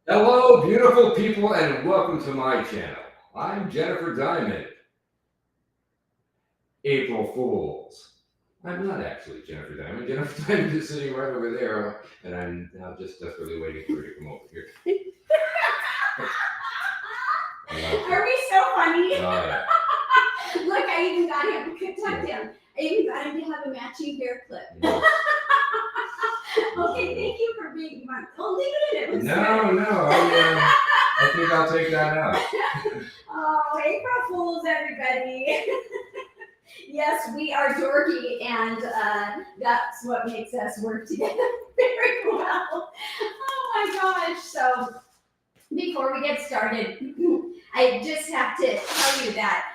Hello, beautiful people, and welcome to my channel. I'm Jennifer Diamond. April Fools. I'm not actually Jennifer Diamond. Jennifer Diamond is sitting right over there, and I'm now just desperately waiting for her to come over here. Are we so funny? Yeah. Look, I even got him tucked in. I even got him to have a matching hair clip. Yes. Okay, thank you for being fun. Oh, leave it in. It was No, I think I'll take that out. Oh, April Fools, everybody. Yes, we are dorky, and that's what makes us work together very well. Oh my gosh. So, before we get started, I just have to tell you that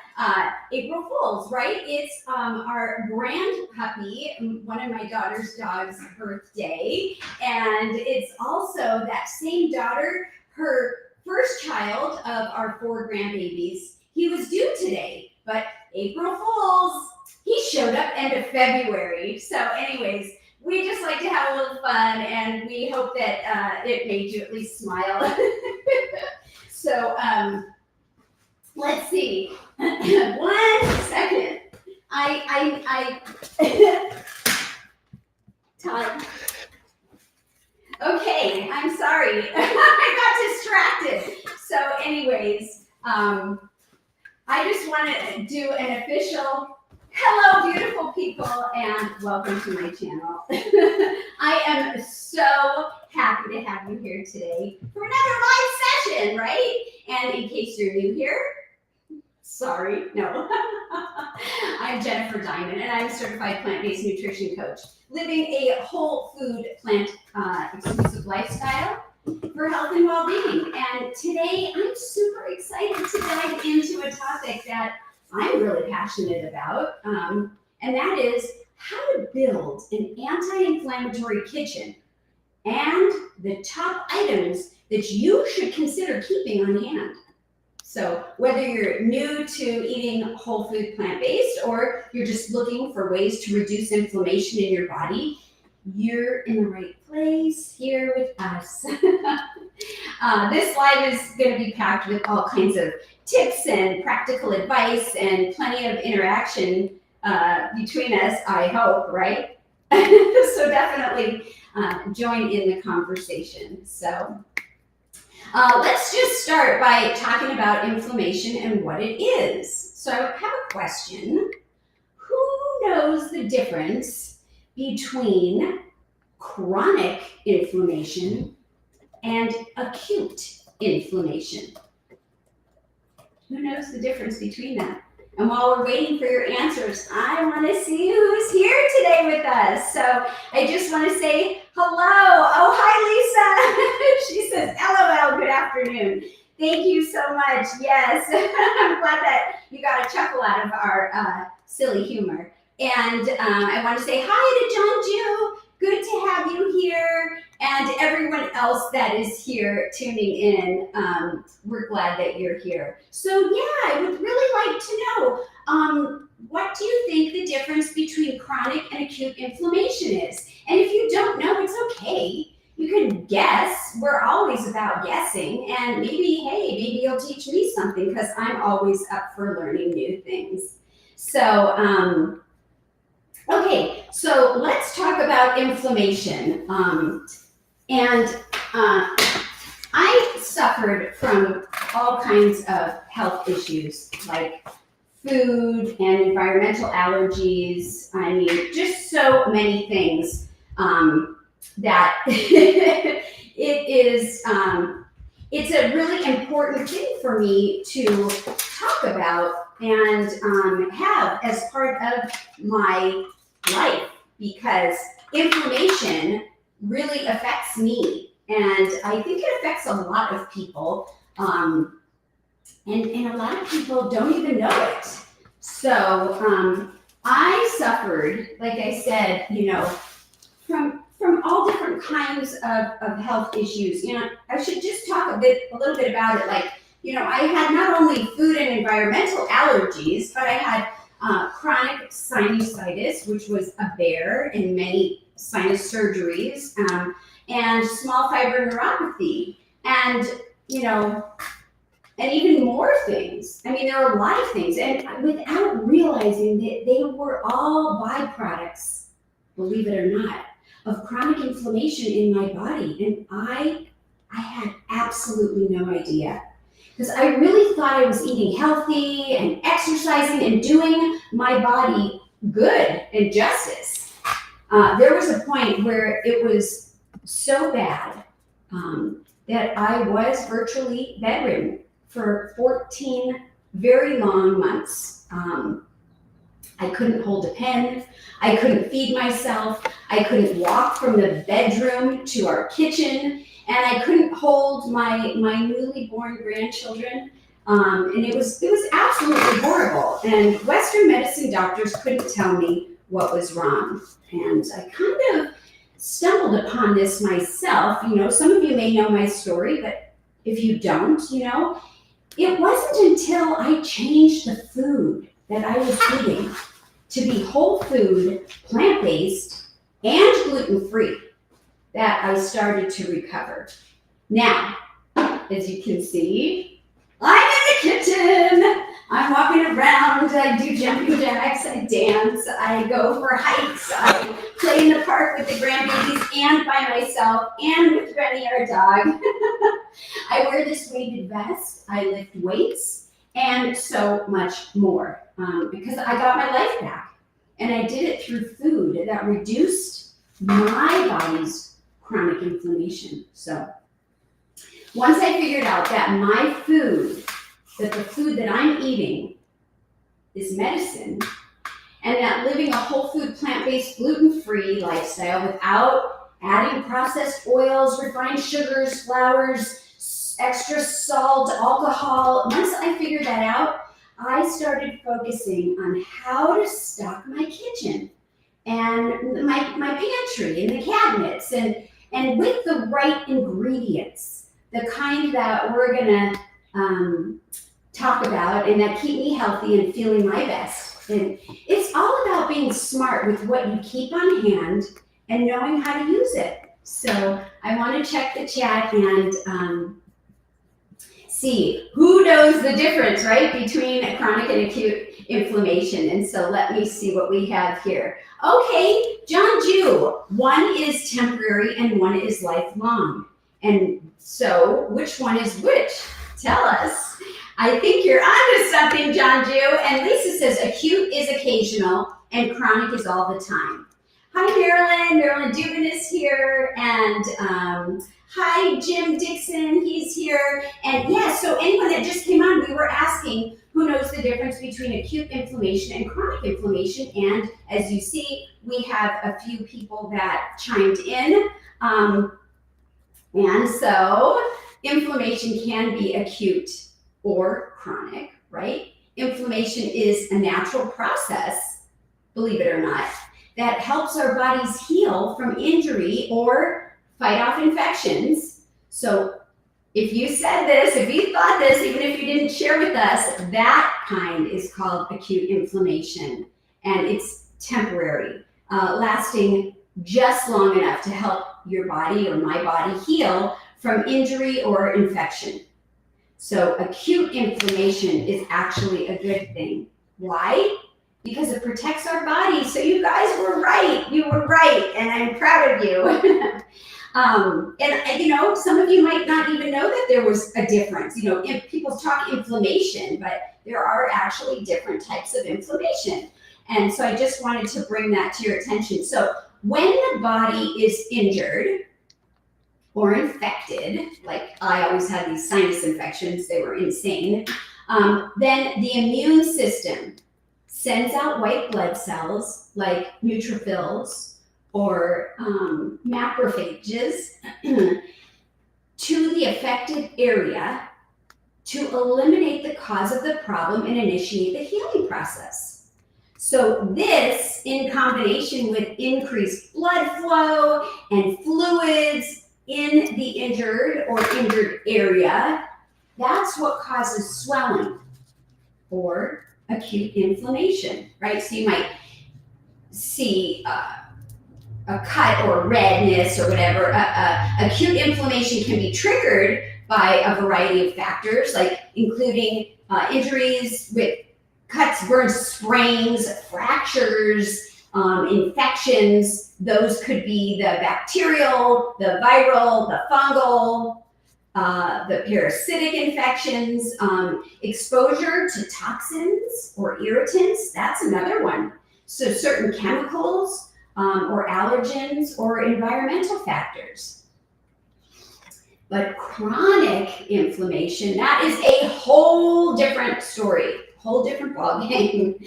April Fools, right? It's our grand puppy, one of my daughter's dog's birthday, and it's also that same daughter, her first child of our 4 grandbabies. He was due today, but April Fools, he showed up end of February. So, anyways, we just like to have a little fun, and we hope that it made you at least smile. So, let's see. 1 second. I Todd. Okay, I'm sorry. I got distracted. So, anyways, I just want to do an official hello, beautiful people, and welcome to my channel. I am so happy to have you here today for another live session, right? And in case you're new here, sorry, no. I'm Jennifer Diamond, and I'm a certified plant-based nutrition coach, living a whole food, plant exclusive lifestyle for health and well-being. And today, I'm super excited to dive into a topic that I'm really passionate about, and that is how to build an anti-inflammatory kitchen and the top items that you should consider keeping on hand. So whether you're new to eating whole food plant-based or you're just looking for ways to reduce inflammation in your body, you're in the right place here with us. This live is going to be packed with all kinds of tips and practical advice and plenty of interaction between us, I hope, right? So definitely join in the conversation. So let's just start by talking about inflammation and what it is. So I have a question. Who knows the difference between chronic inflammation and acute inflammation? Who knows the difference between that? And while we're waiting for your answers, I want to see who's here today with us. So I just want to say hello. Oh, hi, Lisa. She says, LOL, good afternoon. Thank you so much. Yes, I'm glad that you got a chuckle out of our silly humor. And I want to say hi to John Jew. Good to have you here. And everyone else that is here tuning in, we're glad that you're here. So yeah, I would really like to know, what do you think the difference between chronic and acute inflammation is? And if you don't know, it's okay. You can guess. We're always about guessing. And maybe, hey, maybe you'll teach me something because I'm always up for learning new things. So, okay, so let's talk about inflammation. I suffered from all kinds of health issues like food and environmental allergies. I mean, just so many things that it's a really important thing for me to talk about and have as part of my life because inflammation really affects me. And I think it affects a lot of people. And a lot of people don't even know it. So I suffered, like I said, from all different kinds of health issues. I should just talk a little bit about it. Like, I had not only food and environmental allergies, but I had chronic sinusitis, which was a bear in many sinus surgeries, and small fiber neuropathy. and, and even more things. I mean, there are a lot of things, and without realizing that they were all byproducts, believe it or not, of chronic inflammation in my body. And I had absolutely no idea. Because I really thought I was eating healthy and exercising and doing my body good and justice. There was a point where it was so bad that I was virtually bedridden for 14 very long months. I couldn't hold a pen. I couldn't feed myself. I couldn't walk from the bedroom to our kitchen. And I couldn't hold my newly born grandchildren. And it was absolutely horrible. And Western medicine doctors couldn't tell me what was wrong. And I kind of stumbled upon this myself. Some of you may know my story, but if you don't, it wasn't until I changed the food that I was eating to be whole food, plant-based, and gluten-free that I started to recover. Now, as you can see, I'm in the kitchen. I'm walking around. I do jumping jacks. I dance. I go for hikes. I play in the park with the grandbabies and by myself and with Rennie, our dog. I wear this weighted vest. I lift weights and so much more because I got my life back. And I did it through food that reduced my body's chronic inflammation. So once I figured out that my food, that the food that I'm eating is medicine, and that living a whole food, plant-based, gluten-free lifestyle without adding processed oils, refined sugars, flours, extra salt, alcohol, once I figured that out, I started focusing on how to stock my kitchen and my pantry and the cabinets and with the right ingredients, the kind that we're gonna talk about and that keep me healthy and feeling my best. And it's all about being smart with what you keep on hand and knowing how to use it. So I want to check the chat and see who knows the difference, right, between chronic and acute inflammation. And so let me see what we have here. Okay, John Jew, one is temporary and one is lifelong. And so which one is which? Tell us. I think you're onto something, John Jew. And Lisa says acute is occasional and chronic is all the time. Hi, Marilyn. Marilyn Dubin is here. And hi, Jim Dixon. He's here. And yeah, so anyone that just came on, we were asking who knows the difference between acute inflammation and chronic inflammation. And as you see, we have a few people that chimed in. And so inflammation can be acute or chronic, right? Inflammation is a natural process, believe it or not, that helps our bodies heal from injury or fight off infections. So if you said this, if you thought this, even if you didn't share with us, that kind is called acute inflammation. And it's temporary, lasting just long enough to help your body or my body heal from injury or infection. So acute inflammation is actually a good thing. Why? Because it protects our body. So you guys were right. You were right. And I'm proud of you. And some of you might not even know that there was a difference. If people talk inflammation, but there are actually different types of inflammation. And so I just wanted to bring that to your attention. So when the body is injured or infected, like I always had these sinus infections, they were insane, then the immune system sends out white blood cells like neutrophils or macrophages to the affected area to eliminate the cause of the problem and initiate the healing process. So this, in combination with increased blood flow and fluids in the injured area, that's what causes swelling or acute inflammation, right? So you might see a cut or redness or whatever. Acute inflammation can be triggered by a variety of factors, like including injuries with cuts, burns, sprains, fractures, infections. Those could be the bacterial, the viral, the fungal, the parasitic infections, exposure to toxins or irritants, that's another one. So certain chemicals or allergens or environmental factors. But chronic inflammation, that is a whole different story, whole different ballgame.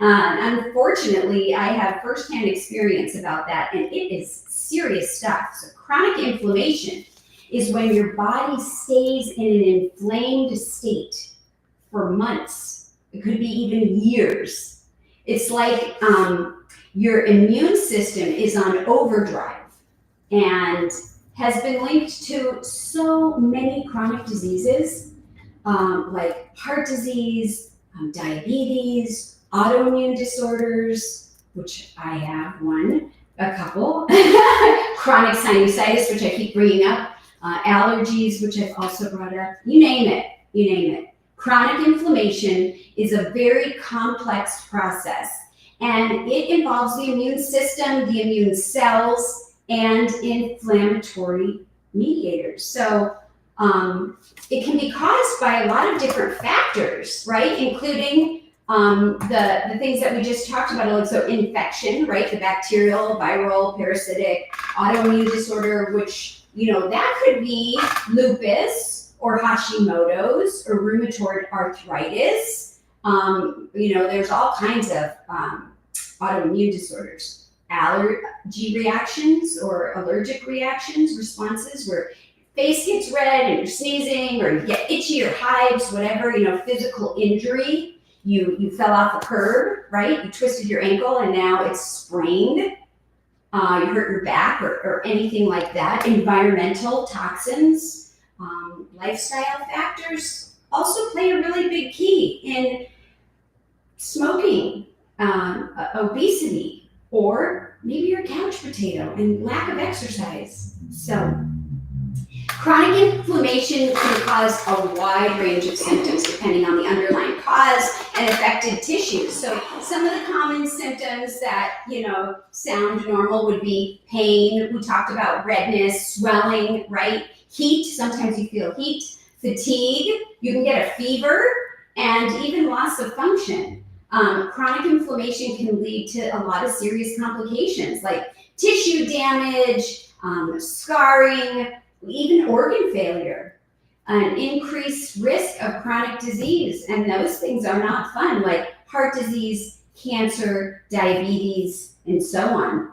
Unfortunately, I have firsthand experience about that, and it is serious stuff. So chronic inflammation is when your body stays in an inflamed state for months. It could be even years. It's like your immune system is on overdrive and has been linked to so many chronic diseases, like heart disease, diabetes, autoimmune disorders, which I have a couple, chronic sinusitis, which I keep bringing up, allergies, which I've also brought up, you name it. Chronic inflammation is a very complex process, and it involves the immune system, the immune cells, and inflammatory mediators. So it can be caused by a lot of different factors, right? Including the things that we just talked about, like so infection, right? The bacterial, viral, parasitic, autoimmune disorder, which, that could be lupus or Hashimoto's or rheumatoid arthritis. There's all kinds of autoimmune disorders. Allergy reactions or allergic reactions, responses where your face gets red and you're sneezing or you get itchy or hives, whatever, physical injury. You fell off a curb, right? You twisted your ankle and now it's sprained. You hurt your back or anything like that. Environmental toxins, lifestyle factors also play a really big key in smoking, obesity, or maybe you're a couch potato and lack of exercise. So chronic inflammation can cause a wide range of symptoms depending on the underlying cause and affected tissues. So some of the common symptoms that, sound normal would be pain. We talked about redness, swelling, right? Heat, sometimes you feel heat, fatigue, you can get a fever, and even loss of function. Chronic inflammation can lead to a lot of serious complications like tissue damage, scarring, even organ failure, an increased risk of chronic disease, and those things are not fun, like heart disease, cancer, diabetes, and so on.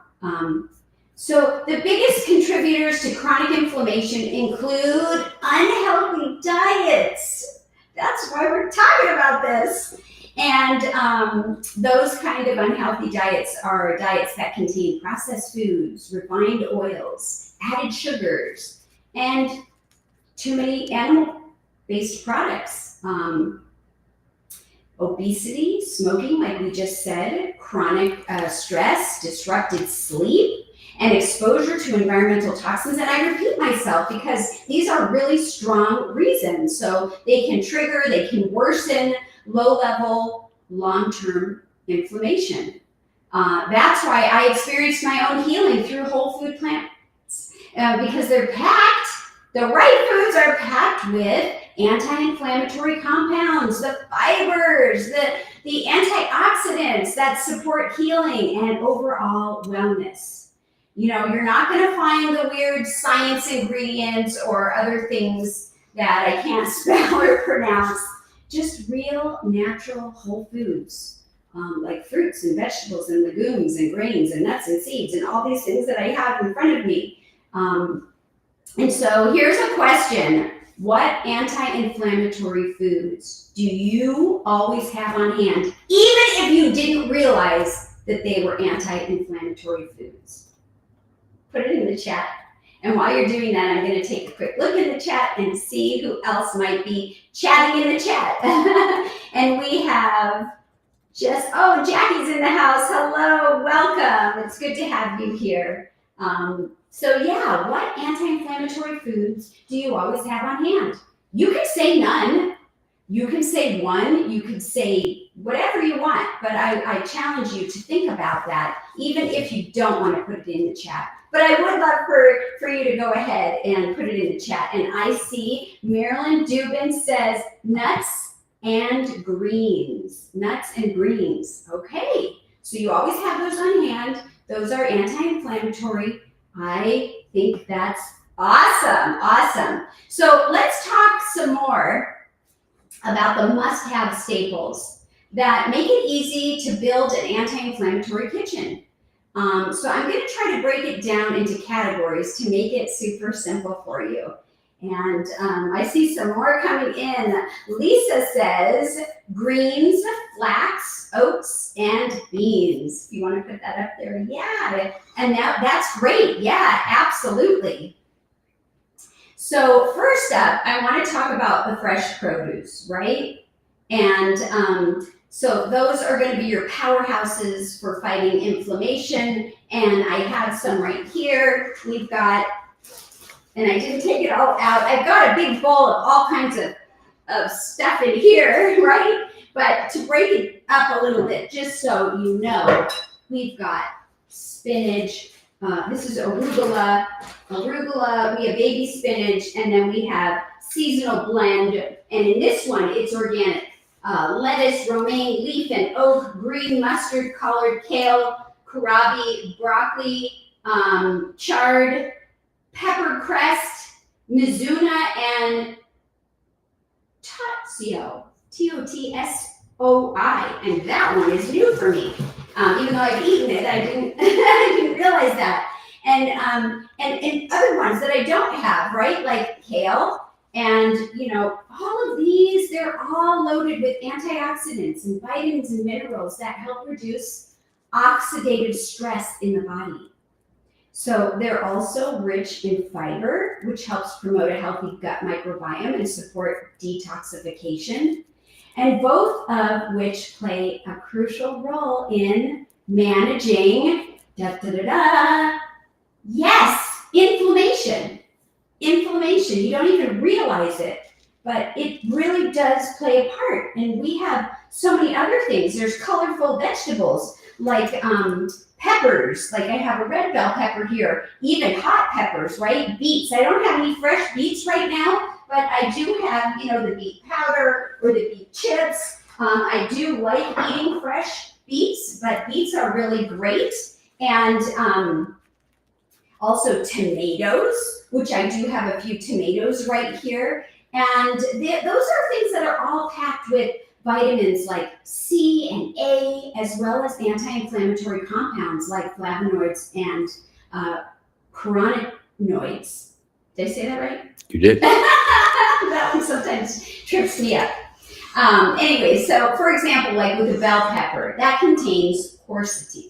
So the biggest contributors to chronic inflammation include unhealthy diets. That's why we're talking about this. And those kind of unhealthy diets are diets that contain processed foods, refined oils, added sugars, and too many animal-based products. Obesity, smoking, like we just said, chronic stress, disrupted sleep, and exposure to environmental toxins. And I repeat myself because these are really strong reasons. So they can trigger, they can worsen low-level, long-term inflammation. That's why I experienced my own healing through whole food plants because they're packed. The right foods are packed with anti-inflammatory compounds, the fibers, the antioxidants that support healing and overall wellness. You're not going to find the weird science ingredients or other things that I can't spell or pronounce. Just real, natural whole foods, like fruits and vegetables and legumes and grains and nuts and seeds and all these things that I have in front of me. And so here's a question. What anti-inflammatory foods do you always have on hand, even if you didn't realize that they were anti-inflammatory foods? Put it in the chat. And while you're doing that, I'm going to take a quick look in the chat and see who else might be chatting in the chat. And we have Jackie's in the house. Hello, welcome. It's good to have you here. So yeah, what anti-inflammatory foods do you always have on hand? You can say none. You can say one. You can say whatever you want. But I challenge you to think about that, even if you don't want to put it in the chat. But I would love for you to go ahead and put it in the chat. And I see Marilyn Dubin says nuts and greens. Nuts and greens. Okay. So you always have those on hand. Those are anti-inflammatory. I think that's awesome. Awesome. So let's talk some more about the must-have staples that make it easy to build an anti-inflammatory kitchen. So I'm going to try to break it down into categories to make it super simple for you. And I see some more coming in. Lisa says greens, flax, oats, and beans. You want to put that up there? Yeah. And that's great. Yeah, absolutely. So first up, I want to talk about the fresh produce, right? And so those are going to be your powerhouses for fighting inflammation. And I have some right here. We've got, and I didn't take it all out. I've got a big bowl of all kinds of stuff in here, right? But to break it up a little bit, just so you know, we've got spinach. This is arugula. We have baby spinach, and then we have seasonal blend. And in this one, it's organic. Lettuce, romaine, leaf and oak, green mustard, collard, kale, kohlrabi, broccoli, chard, pepper crest, mizuna, and totsoi, Totsoi. And that one is new for me. Even though I've eaten it, I didn't realize that. And other ones that I don't have, right? Like kale. And, all of these, they're all loaded with antioxidants and vitamins and minerals that help reduce oxidative stress in the body. So they're also rich in fiber, which helps promote a healthy gut microbiome and support detoxification, and both of which play a crucial role in managing, yes, inflammation. Inflammation, you don't even realize it, but it really does play a part. And we have so many other things. There's colorful vegetables like peppers, like I have a red bell pepper here, even hot peppers, right? Beets. I don't have any fresh beets right now, but I do have, the beet powder or the beet chips. I do like eating fresh beets, but beets are really great. And also tomatoes, which I do have a few tomatoes right here. And those are things that are all packed with vitamins like C and A, as well as anti-inflammatory compounds like flavonoids and carotenoids. Did I say that right? You did. That one sometimes trips me up. Anyway, so for example, like with the bell pepper, that contains quercetin.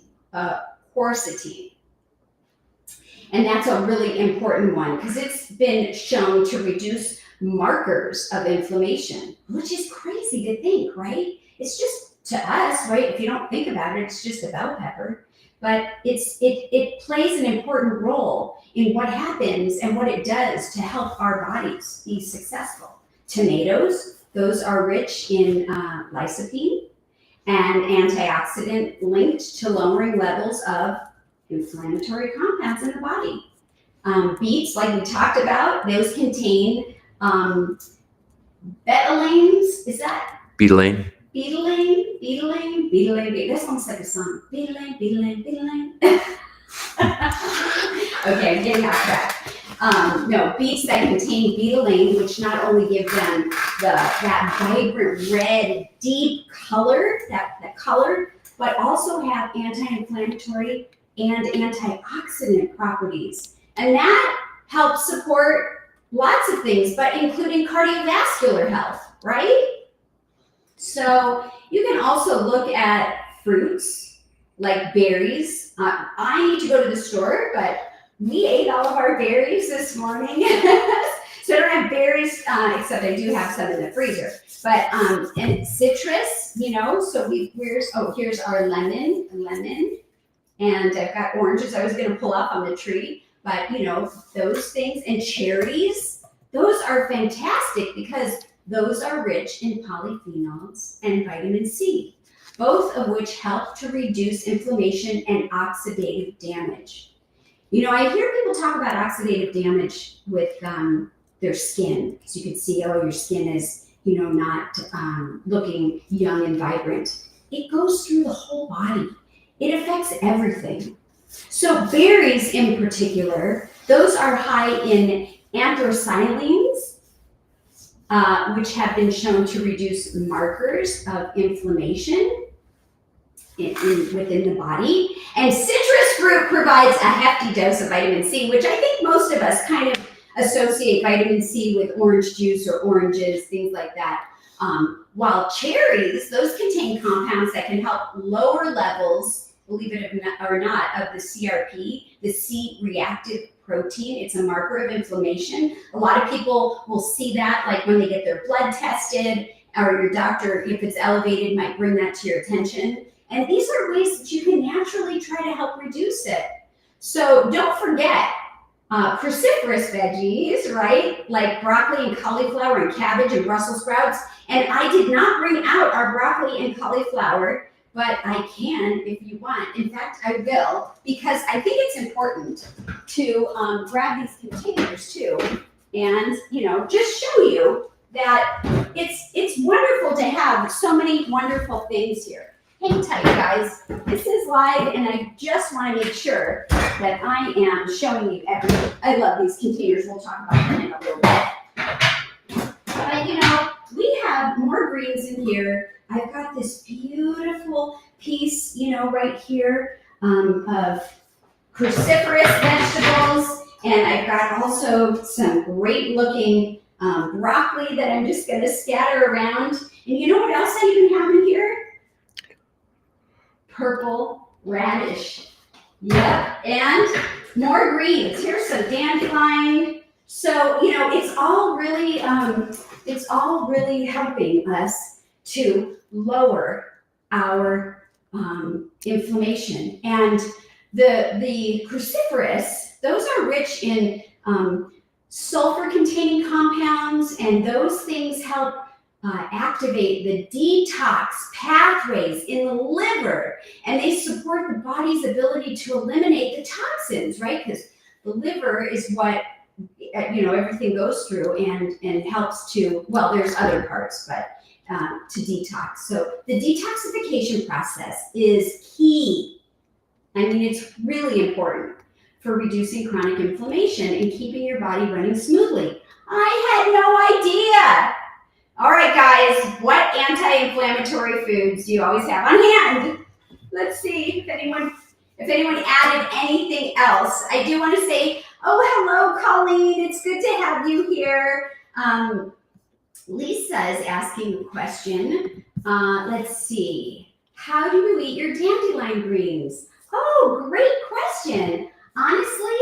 And that's a really important one because it's been shown to reduce markers of inflammation, which is crazy to think, right? It's just to us, right? If you don't think about it, it's just a bell pepper. But it plays an important role in what happens and what it does to help our bodies be successful. Tomatoes, those are rich in lycopene, an antioxidant linked to lowering levels of inflammatory compounds in the body. Beets, like we talked about, those contain betalains. Is that? Betalain. Betalain. That sounds like a song. Betalain. Okay, I'm getting off track. No, beets that contain betalain, which not only give them that vibrant red, deep color, that color, but also have anti-inflammatory and antioxidant properties. And that helps support lots of things, but including cardiovascular health, right? So you can also look at fruits like berries. I need to go to the store, but we ate all of our berries this morning. So I don't have berries, except I do have some in the freezer. But and citrus, so here's our lemon. and I've got oranges I was going to pull up on the tree, but those things, and cherries, those are fantastic because those are rich in polyphenols and vitamin C, both of which help to reduce inflammation and oxidative damage. I hear people talk about oxidative damage with their skin, because you can see, your skin is, not looking young and vibrant. It goes through the whole body. It affects everything. So berries in particular, those are high in anthocyanins, which have been shown to reduce markers of inflammation within the body. And citrus fruit provides a hefty dose of vitamin C, which I think most of us kind of associate vitamin C with orange juice or oranges, things like that. While cherries, those contain compounds that can help lower levels, believe it or not, of the CRP, the C-reactive protein. It's a marker of inflammation. A lot of people will see that, like when they get their blood tested, or your doctor, if it's elevated, might bring that to your attention. And these are ways that you can naturally try to help reduce it. So don't forget, cruciferous veggies, right? Like broccoli and cauliflower and cabbage and Brussels sprouts. And I did not bring out our broccoli and cauliflower, but I can if you want. In fact, I will, because I think it's important to grab these containers too, and just show you that it's wonderful to have so many wonderful things here. Hang tight, guys. This is live, and I just want to make sure that I am showing you everything. I love these containers. We'll talk about them in a little bit. But we have more greens in here. I've got this beautiful piece, right here of cruciferous vegetables, and I've got also some great looking broccoli that I'm just going to scatter around. And you know what else I even have in here? Purple radish. Yep, and more greens. Here's some dandelion. So, it's all really helping us to lower our inflammation. And the cruciferous, those are rich in sulfur-containing compounds, and those things help activate the detox pathways in the liver, and they support the body's ability to eliminate the toxins, right? Because the liver is what everything goes through and helps to, well, there's other parts, but to detox. So the detoxification process is key. It's really important for reducing chronic inflammation and keeping your body running smoothly. I had no idea. All right, guys, what anti-inflammatory foods do you always have on hand? Let's see if anyone added anything else. I do want to say, hello, Colleen. It's good to have you here. Lisa is asking a question. Let's see. How do you eat your dandelion greens? Oh, great question. Honestly,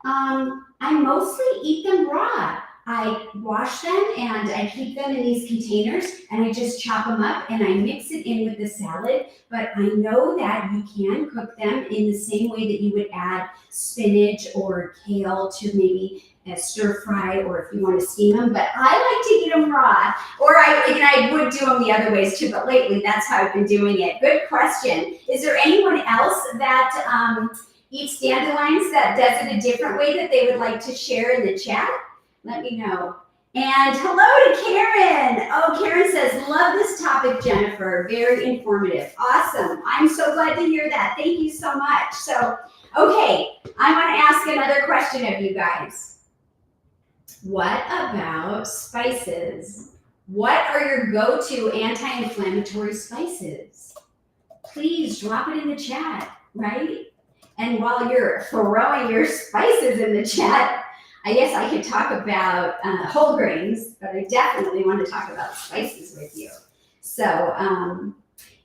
I mostly eat them raw. I wash them and I keep them in these containers, and I just chop them up and I mix it in with the salad. But I know that you can cook them in the same way that you would add spinach or kale to maybe a stir fry, or if you want to steam them. But I like to eat them raw, or I would do them the other ways too, but lately that's how I've been doing it. Good question. Is there anyone else that eats dandelions that does it a different way that they would like to share in the chat? Let me know. And hello to Karen. Oh, Karen says, love this topic, Jennifer. Very informative. Awesome. I'm so glad to hear that. Thank you so much. So, okay, I want to ask another question of you guys. What about spices? What are your go-to anti-inflammatory spices? Please drop it in the chat, right? And while you're throwing your spices in the chat, I guess I could talk about whole grains, but I definitely want to talk about spices with you. So,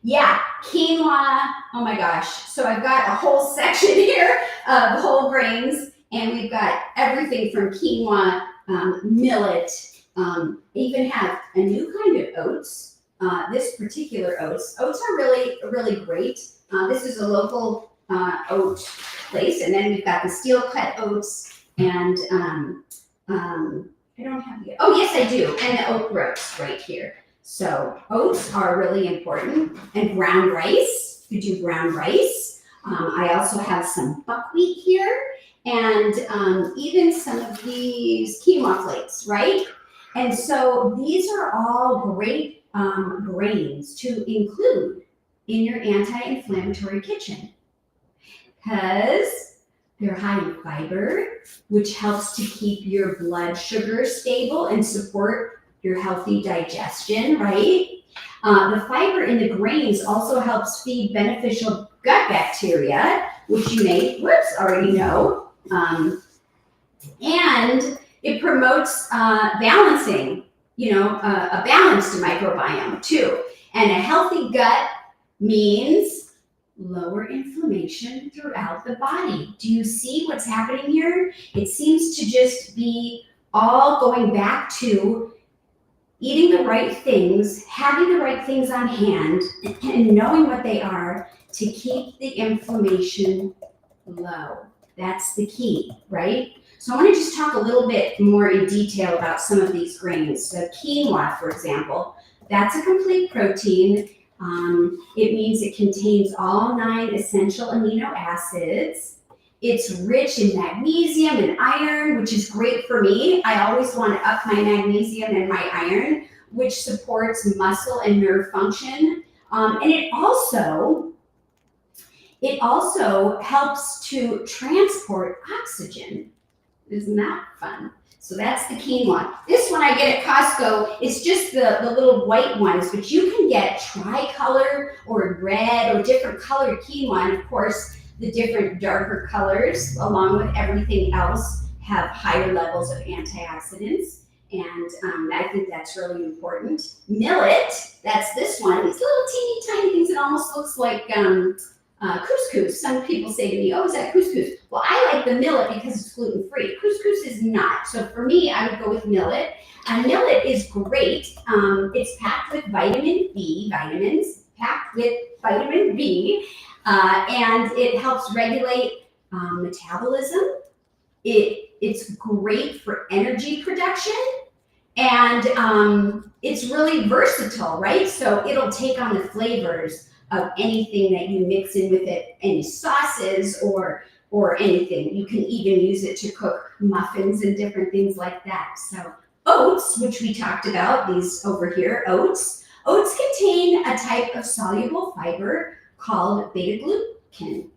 yeah, quinoa. Oh my gosh. So I've got a whole section here of whole grains, and we've got everything from quinoa, millet. I even have a new kind of oats. This particular oats are really, really great. This is a local oat place, and then we've got the steel cut oats, and I don't have the, oh yes I do, and the oat groats right here. So oats are really important, and brown rice, you do brown rice. I also have some buckwheat here, and even some of these quinoa flakes, right? And so these are all great grains to include in your anti-inflammatory kitchen, because they're high in fiber, which helps to keep your blood sugar stable and support your healthy digestion, right? The fiber in the grains also helps feed beneficial gut bacteria, which you may, already know. And it promotes balancing, a balanced microbiome too. And a healthy gut means lower inflammation throughout the body. Do you see what's happening here? It seems to just be all going back to eating the right things, having the right things on hand, and knowing what they are to keep the inflammation low. That's the key, right? So I want to just talk a little bit more in detail about some of these grains. So quinoa, for example, that's a complete protein. It means it contains all 9 essential amino acids. It's rich in magnesium and iron, which is great for me. I always want to up my magnesium and my iron, which supports muscle and nerve function. And it also helps to transport oxygen. Isn't that fun? So that's the quinoa. This one I get at Costco. It's just the little white ones, but you can get tricolor or red or different colored quinoa. And of course, the different darker colors, along with everything else, have higher levels of antioxidants. And I think that's really important. Millet, that's this one. These little teeny tiny things. It almost looks like couscous. Some people say to me, oh, is that couscous? Well, I like the millet because it's gluten-free. Couscous is not. So for me, I would go with millet. And millet is great. It's packed with vitamin B, and it helps regulate metabolism. It's great for energy production, and it's really versatile, right? So it'll take on the flavors of anything that you mix in with it, any sauces or anything. You can even use it to cook muffins and different things like that. So oats, which we talked about, these over here, oats contain a type of soluble fiber called beta-glucan,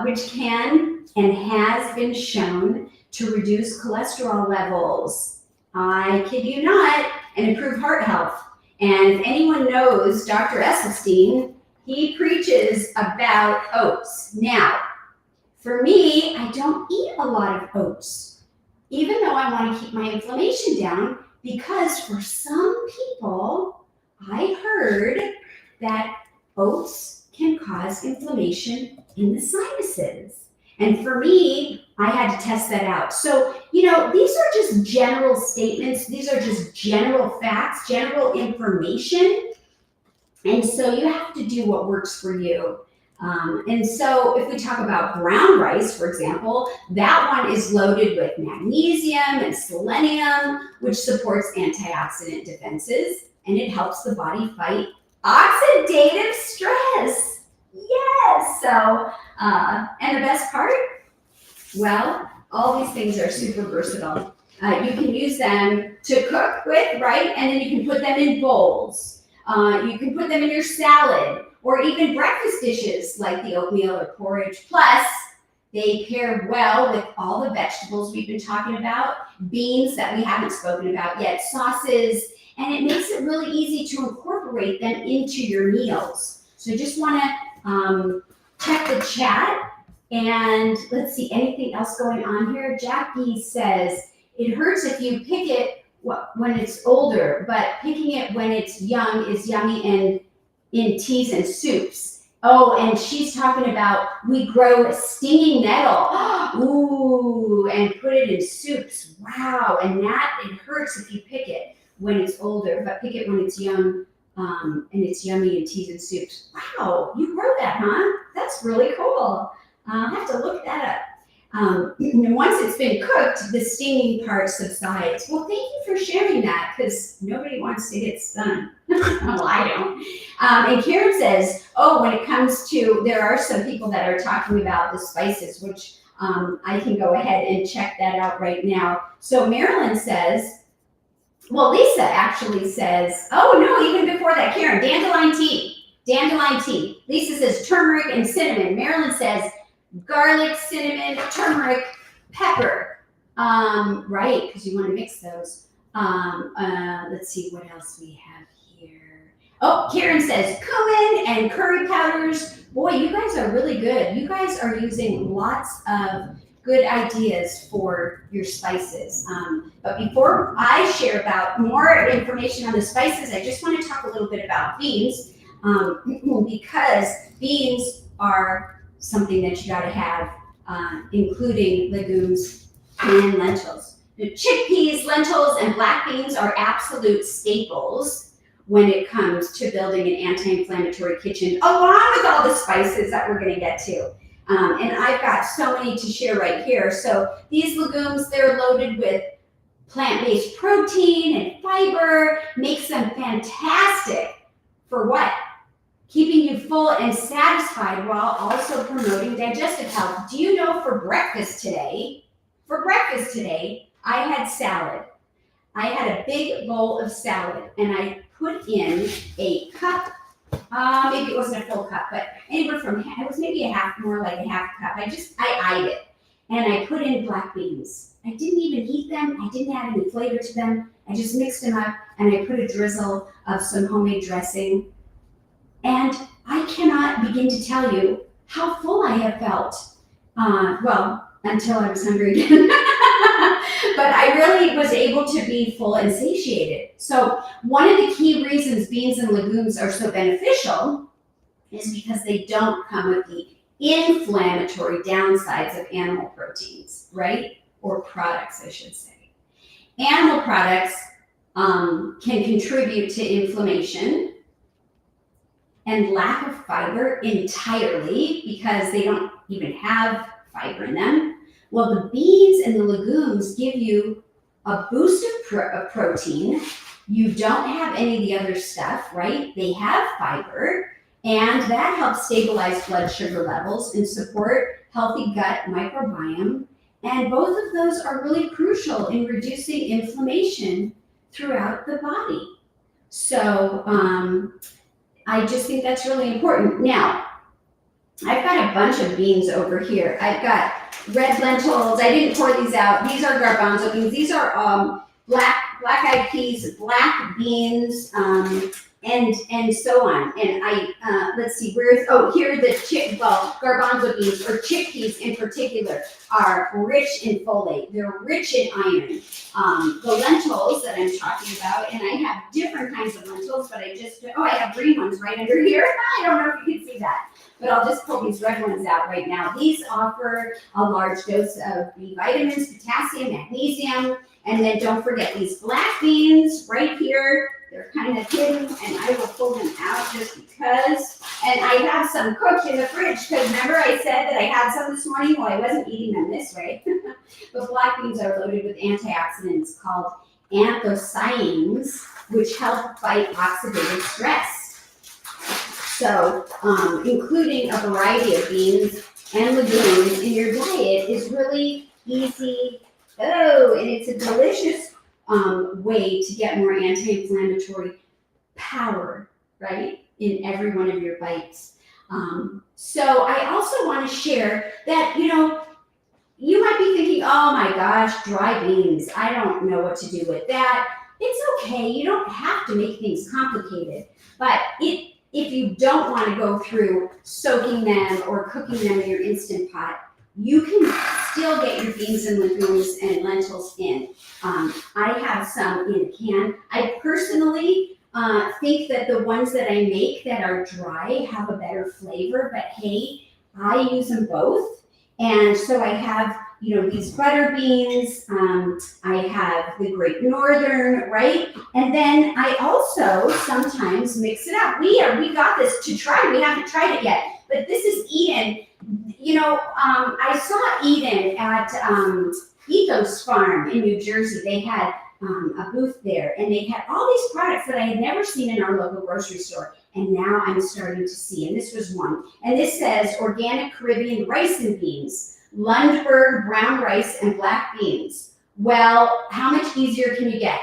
which can and has been shown to reduce cholesterol levels. I kid you not, and improve heart health. And if anyone knows Dr. Esselstyn, he preaches about oats. Now, for me, I don't eat a lot of oats, even though I want to keep my inflammation down, because for some people, I heard that oats can cause inflammation in the sinuses. And for me, I had to test that out. So, these are just general statements. These are just general facts, general information. And so you have to do what works for you. And so if we talk about brown rice, for example, that one is loaded with magnesium and selenium, which supports antioxidant defenses, and it helps the body fight oxidative stress. Yes. So, and the best part, well, all these things are super versatile. You can use them to cook with, right? And then you can put them in bowls. You can put them in your salad or even breakfast dishes like the oatmeal or porridge. Plus, they pair well with all the vegetables we've been talking about, beans that we haven't spoken about yet, sauces, and it makes it really easy to incorporate them into your meals. So just want to check the chat. And let's see, anything else going on here? Jackie says, it hurts if you pick it when it's older, but picking it when it's young is yummy in teas and soups. Oh, and she's talking about we grow stinging nettle. Ooh, and put it in soups. Wow, and that, it hurts if you pick it when it's older, but pick it when it's young and it's yummy in teas and soups. Wow, you wrote that, huh? That's really cool. I'll have to look that up. And once it's been cooked, the steaming part subsides. Well, thank you for sharing that, because nobody wants to get stung. Well, I don't. And Karen says, oh, when it comes to, there are some people that are talking about the spices, which I can go ahead and check that out right now. So Marilyn says, well, Lisa actually says, oh no, even before that, Karen, dandelion tea. Dandelion tea. Lisa says turmeric and cinnamon. Marilyn says garlic, cinnamon, turmeric, pepper. Right, because you want to mix those. Let's see what else we have here. Oh, Karen says cumin and curry powders. Boy, you guys are really good. You guys are using lots of good ideas for your spices. But before I share about more information on the spices, I just want to talk a little bit about beans, because beans are something that you got to have, including legumes and lentils. The chickpeas, lentils, and black beans are absolute staples when it comes to building an anti-inflammatory kitchen, along with all the spices that we're going to get to. And I've got so many to share right here. So these legumes, they're loaded with plant-based protein and fiber, makes them fantastic for what? Keeping you full and satisfied while also promoting digestive health. Do you know for breakfast today, I had salad. I had a big bowl of salad, and I put in a cup, maybe it wasn't a full cup, but anywhere from, it was maybe a half, more like a half cup. I eyed it, and I put in black beans. I didn't even eat them. I didn't add any flavor to them. I just mixed them up, and I put a drizzle of some homemade dressing. And I cannot begin to tell you how full I have felt. Well, until I was hungry again. But I really was able to be full and satiated. So one of the key reasons beans and legumes are so beneficial is because they don't come with the inflammatory downsides of animal proteins, right? Or products, I should say. Animal products can contribute to inflammation and lack of fiber entirely because they don't even have fiber in them. Well, the beans and the legumes give you a boost of protein. You don't have any of the other stuff, right? They have fiber, and that helps stabilize blood sugar levels and support healthy gut microbiome. And both of those are really crucial in reducing inflammation throughout the body. So I just think that's really important. Now, I've got a bunch of beans over here. I've got red lentils. I didn't pour these out. These are garbanzo beans. These are black-eyed peas, black beans, and so on. And let's see, here are the garbanzo beans, or chickpeas in particular, are rich in folate. They're rich in iron. The lentils that I'm talking about, and I have different kinds of lentils, but I have green ones right under here. I don't know if you can see that, but I'll just pull these red ones out right now. These offer a large dose of B vitamins, potassium, magnesium, and then don't forget these black beans right here. They're kind of hidden, and I will pull them out just because. And I have some cooked in the fridge, because remember I said that I had some this morning? Well, I wasn't eating them this way. But black beans are loaded with antioxidants called anthocyanins, which help fight oxidative stress. So, including a variety of beans and legumes in your diet is really easy. Oh, and it's a delicious way to get more anti-inflammatory power, right, in every one of your bites. So I also want to share that, you might be thinking, oh my gosh, dry beans, I don't know what to do with that. It's okay, you don't have to make things complicated, but if you don't want to go through soaking them or cooking them in your Instant Pot, you can still get your beans and legumes and lentils in. I have some in a can. I personally think that the ones that I make that are dry have a better flavor, but hey, I use them both. And so I have these butter beans. I have the Great Northern, right? And then I also sometimes mix it up. We got this to try. We haven't tried it yet, but this is Eden. I saw Eden at Ethos Farm in New Jersey. They had a booth there, and they had all these products that I had never seen in our local grocery store. And now I'm starting to see, and this was one. And this says organic Caribbean rice and beans, Lundberg brown rice and black beans. Well, how much easier can you get?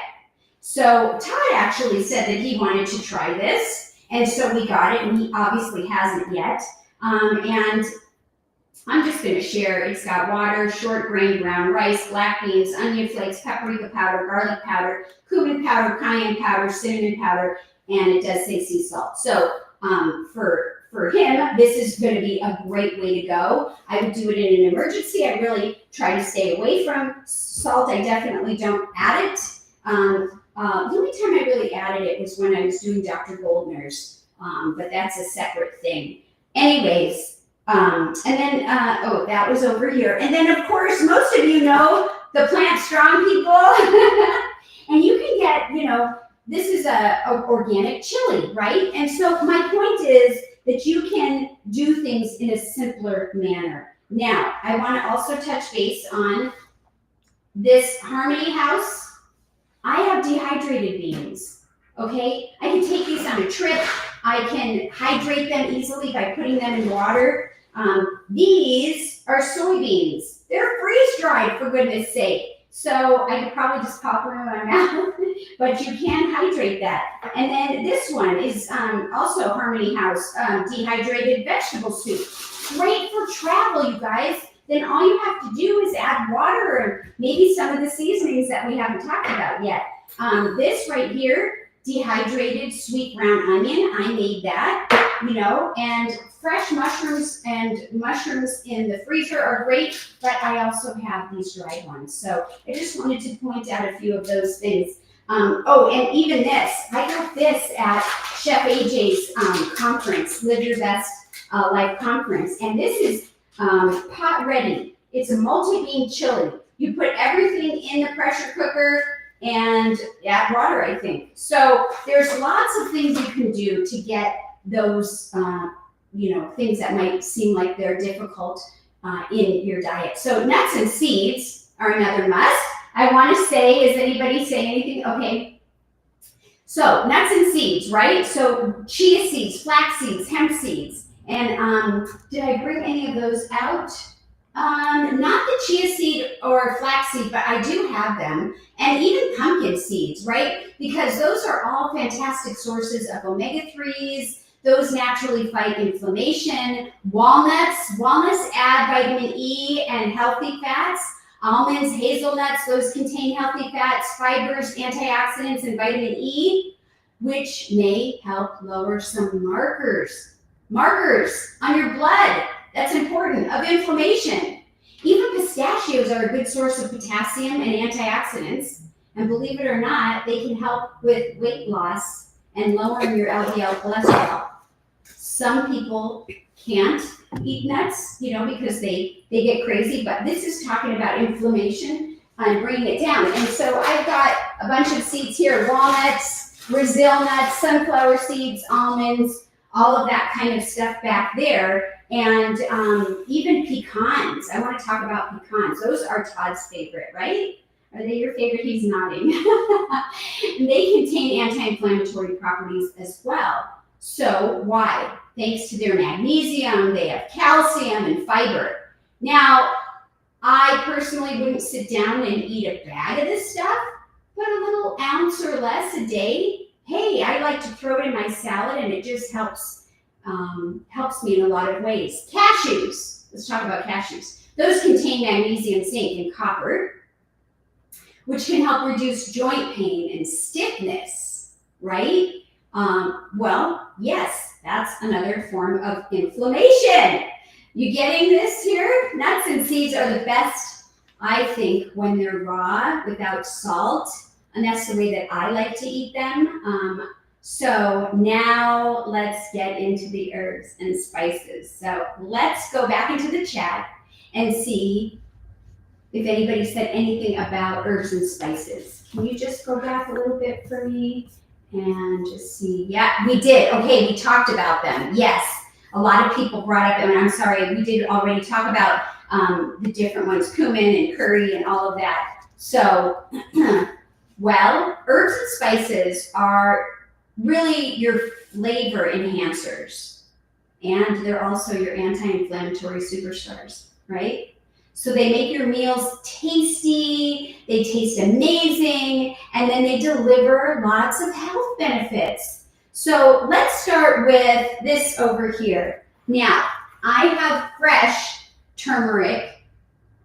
So Todd actually said that he wanted to try this, and so we got it, and he obviously hasn't yet. And I'm just going to share. It's got water, short grain brown rice, black beans, onion flakes, paprika powder, garlic powder, cumin powder, cayenne powder, cinnamon powder, and it does say sea salt. So for him, this is going to be a great way to go. I would do it in an emergency. I really try to stay away from salt. I definitely don't add it. The only time I really added it was when I was doing Dr. Goldner's, but that's a separate thing. Anyways, and then, that was over here. And then, of course, most of you know the Plant Strong people. And you can get, this is a organic chili, right? And so my point is that you can do things in a simpler manner. Now, I want to also touch base on this Harmony House. I have dehydrated beans, okay? I can take these on a trip. I can hydrate them easily by putting them in water. These are soybeans. They're freeze-dried, for goodness sake. So I could probably just pop them in my mouth, but you can hydrate that. And then this one is also Harmony House dehydrated vegetable soup. Great for travel, you guys. Then all you have to do is add water and maybe some of the seasonings that we haven't talked about yet. This right here, dehydrated sweet brown onion. I made that, and fresh mushrooms and mushrooms in the freezer are great, but I also have these dried ones. So I just wanted to point out a few of those things. And even this, I got this at Chef AJ's conference, Live Your Best Life conference. And this is pot ready. It's a multi-bean chili. You put everything in the pressure cooker and add water, I think. So there's lots of things you can do to get those, things that might seem like they're difficult in your diet. So nuts and seeds are another must. I want to say, is anybody saying anything? Okay. So nuts and seeds, right? So chia seeds, flax seeds, hemp seeds. And did I bring any of those out? Not the chia seed or flax seed, but I do have them. And even pumpkin seeds, right? Because those are all fantastic sources of omega-3s. Those naturally fight inflammation. Walnuts add vitamin E and healthy fats. Almonds, hazelnuts, those contain healthy fats, fibers, antioxidants, and vitamin E, which may help lower some markers on your blood. That's important, of inflammation. Even pistachios are a good source of potassium and antioxidants. And believe it or not, they can help with weight loss and lowering your LDL cholesterol. Some people can't eat nuts, because they get crazy, but this is talking about inflammation and bringing it down. And so I've got a bunch of seeds here: walnuts, Brazil nuts, sunflower seeds, almonds, all of that kind of stuff back there. And even pecans. I want to talk about pecans. Those are Todd's favorite, right? Are they your favorite? He's nodding. They contain anti-inflammatory properties as well. So why? Thanks to their magnesium, they have calcium and fiber. Now, I personally wouldn't sit down and eat a bag of this stuff, but a little ounce or less a day. Hey, I like to throw it in my salad, and it just helps me in a lot of ways. Cashews. Let's talk about cashews. Those contain magnesium, zinc, and copper, which can help reduce joint pain and stiffness, right? Yes, that's another form of inflammation. You getting this here? Nuts and seeds are the best, I think, when they're raw without salt, and that's the way that I like to eat them. So now let's get into the herbs and spices. So let's go back into the chat and see if anybody said anything about herbs and spices. Can you just go back a little bit for me and just see? Yeah, we did. Okay, we talked about them. Yes, a lot of people brought up, and I'm sorry, we did already talk about the different ones, cumin and curry and all of that. So, well, herbs and spices are really your flavor enhancers, and they're also your anti-inflammatory superstars, right? So they make your meals tasty, they taste amazing, and then they deliver lots of health benefits. So let's start with this over here. Now, I have fresh turmeric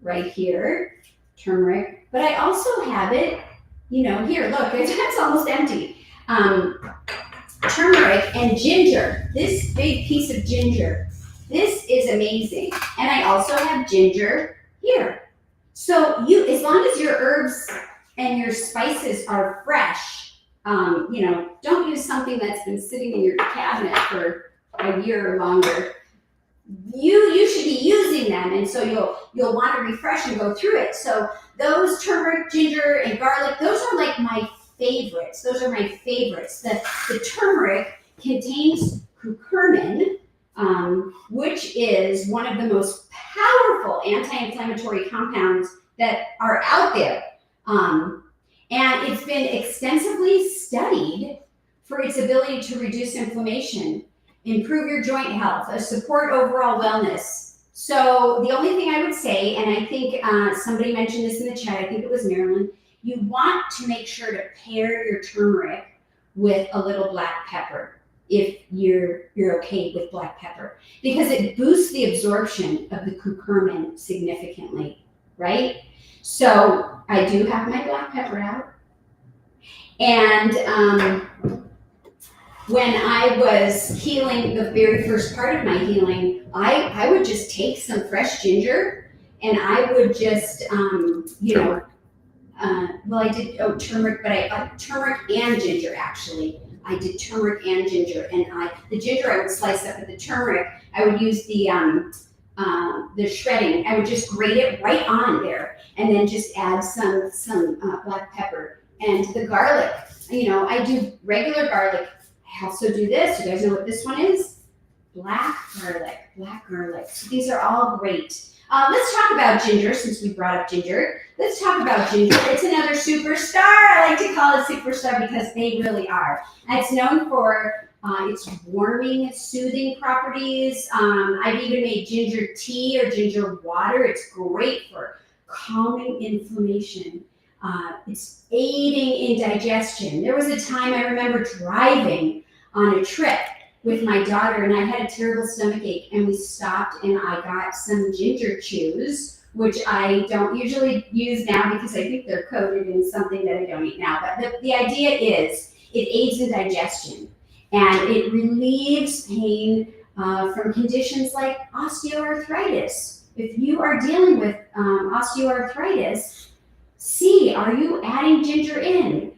right here, turmeric, but I also have it, here, look, it's almost empty. Turmeric and ginger, this big piece of ginger. This is amazing. And I also have ginger here. So as long as your herbs and your spices are fresh, don't use something that's been sitting in your cabinet for a year or longer. You should be using them, and so you'll want to refresh and go through it. So those turmeric, ginger, and garlic, those are like my favorites. Those are my favorites. The turmeric contains curcumin, which is one of the most powerful anti-inflammatory compounds that are out there. And it's been extensively studied for its ability to reduce inflammation, improve your joint health, support overall wellness. So the only thing I would say, and I think somebody mentioned this in the chat, I think it was Marilyn, you want to make sure to pair your turmeric with a little black pepper if you're okay with black pepper, because it boosts the absorption of the curcumin significantly, right? So I do have my black pepper out. And when I was healing, the very first part of my healing, I would just take some fresh ginger and I would just, I did turmeric, but turmeric and ginger actually. I did turmeric and ginger, and the ginger I would slice up, but the turmeric I would use the shredding. I would just grate it right on there, and then just add some black pepper and the garlic. I do regular garlic. I also do this. You guys know what this one is? Black garlic. So these are all great. Let's talk about ginger, since we brought up ginger. Let's talk about ginger. It's another superstar. I like to call it superstar because they really are. And it's known for its warming, soothing properties. I've even made ginger tea or ginger water. It's great for calming inflammation. It's aiding in digestion. There was a time I remember driving on a trip with my daughter, and I had a terrible stomach ache, and we stopped and I got some ginger chews, which I don't usually use now because I think they're coated in something that I don't eat now. But the idea is it aids in digestion, and it relieves pain from conditions like osteoarthritis. If you are dealing with osteoarthritis, are you adding ginger in?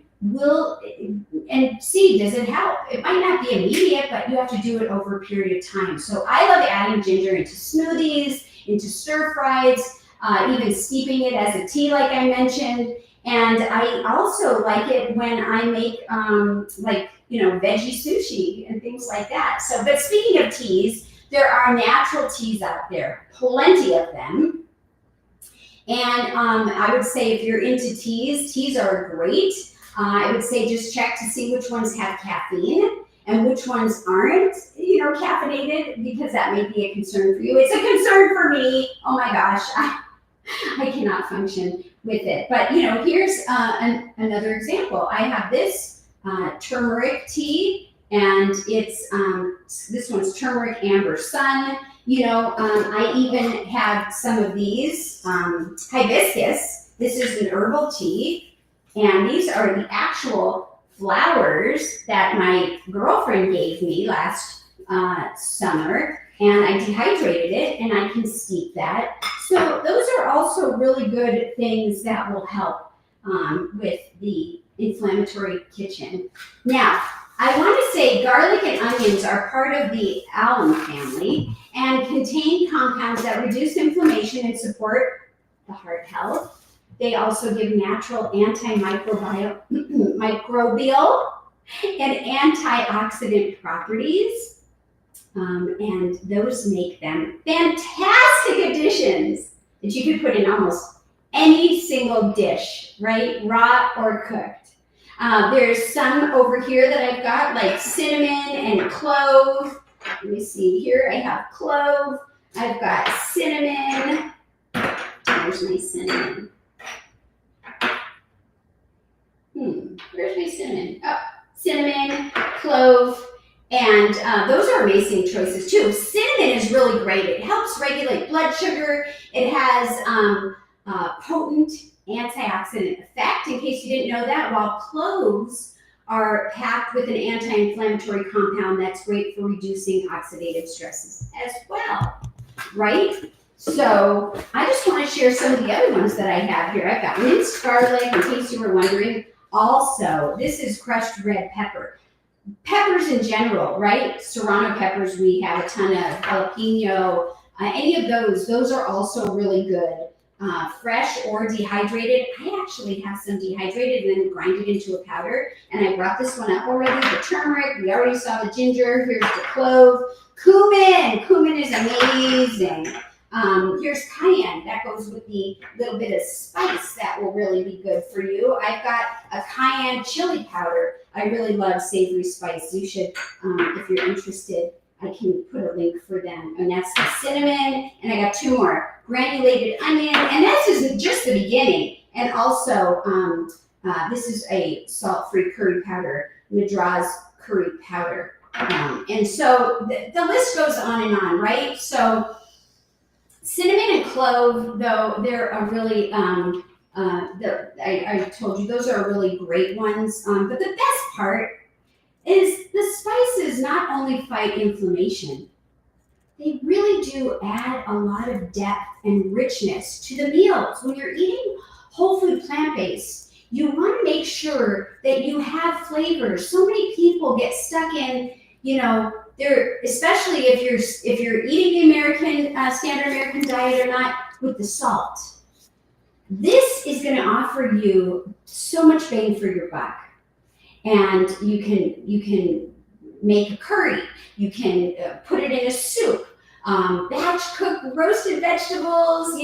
And see, does it help? It might not be immediate, but you have to do it over a period of time. So I love adding ginger into smoothies, into stir fries, even steeping it as a tea like I mentioned. And I also like it when I make veggie sushi and things like that. So, but speaking of teas, there are natural teas out there, plenty of them. And I would say if you're into teas are great. I would say just check to see which ones have caffeine and which ones aren't, caffeinated, because that may be a concern for you. It's a concern for me. Oh my gosh, I cannot function with it. But here's another example. I have this turmeric tea, and it's this one's turmeric amber sun. I even have some of these hibiscus. This is an herbal tea. And these are the actual flowers that my girlfriend gave me last summer, and I dehydrated it, and I can steep that. So those are also really good things that will help with the inflammatory kitchen. Now, I want to say garlic and onions are part of the alum family and contain compounds that reduce inflammation and support the heart health. They also give natural antimicrobial microbial and antioxidant properties. And those make them fantastic additions that you could put in almost any single dish, right? Raw or cooked. There's some over here that I've got, like cinnamon and clove. Let me see here. I have clove. I've got cinnamon. Where's my cinnamon? Where's my cinnamon? Oh, cinnamon, clove, and those are amazing choices too. Cinnamon is really great. It helps regulate blood sugar. It has potent antioxidant effect, in case you didn't know that, while cloves are packed with an anti-inflammatory compound that's great for reducing oxidative stresses as well, right? So I just want to share some of the other ones that I have here. I've got minced garlic, in case you were wondering. Also, this is crushed red pepper. Peppers in general, right? Serrano peppers, we have a ton of jalapeno. Any of those are also really good. Fresh or dehydrated. I actually have some dehydrated and then grind it into a powder. And I brought this one up already. The turmeric, we already saw the ginger. Here's the clove. Cumin. Cumin is amazing. Here's cayenne. That goes with the little bit of spice that will really be good for you. I've got a cayenne chili powder. I really love savory spice. You should, if you're interested, I can put a link for them. And that's the cinnamon. And I got two more. Granulated onion. And this is just the beginning. And also, this is a salt-free curry powder, Madras curry powder. And so the list goes on, right? So cinnamon and clove, though, they're a really, I told you, those are really great ones. But the best part is the spices not only fight inflammation, they really do add a lot of depth and richness to the meals. When you're eating whole food plant-based, you want to make sure that you have flavors. So many people get stuck in, they're, especially if you're eating the American standard American diet or not, with the salt. This is going to offer you so much bang for your buck. And you can make a curry. You can put it in a soup. Batch cook roasted vegetables.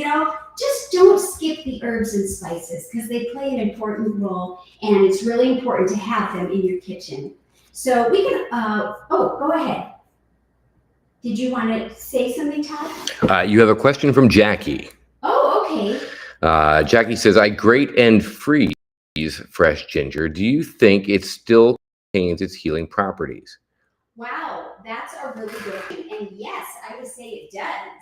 Just don't skip the herbs and spices because they play an important role, and it's really important to have them in your kitchen. So we can. Go ahead. Did you want to say something, Todd? You have a question from Jackie. Oh, okay. Jackie says, I grate and freeze fresh ginger. Do you think it still contains its healing properties? Wow, that's a really good thing. And yes, I would say it does.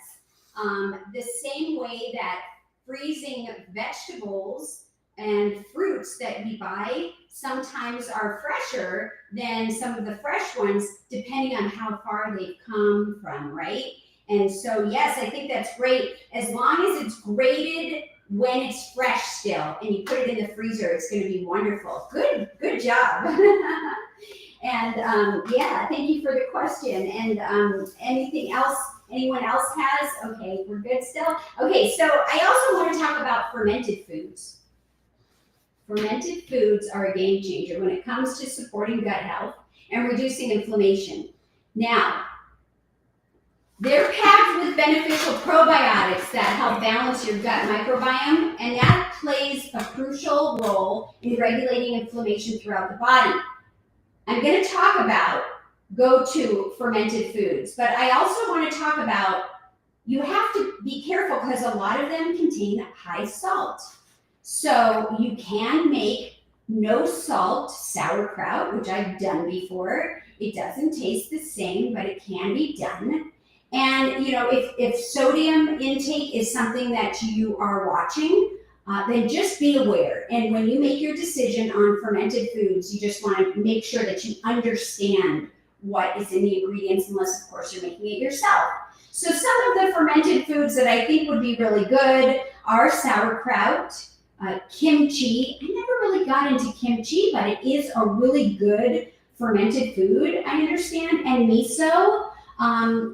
The same way that freezing vegetables and fruits that we buy sometimes are fresher than some of the fresh ones, depending on how far they've come from, right? And so, yes, I think that's great. As long as it's grated when it's fresh still and you put it in the freezer, it's going to be wonderful. Good job. And thank you for the question. And anything else anyone else has? Okay, we're good still. Okay, so I also want to talk about fermented foods. Fermented foods are a game changer when it comes to supporting gut health and reducing inflammation. Now, they're packed with beneficial probiotics that help balance your gut microbiome, and that plays a crucial role in regulating inflammation throughout the body. I'm going to talk about go-to fermented foods, but I also want to talk about you have to be careful because a lot of them contain high salt. So you can make no salt sauerkraut, which I've done before. It doesn't taste the same, but it can be done. And if sodium intake is something that you are watching, then just be aware. And when you make your decision on fermented foods, you just want to make sure that you understand what is in the ingredients, unless of course you're making it yourself. So some of the fermented foods that I think would be really good are sauerkraut, kimchi. I never really got into kimchi, but it is a really good fermented food, I understand, and miso.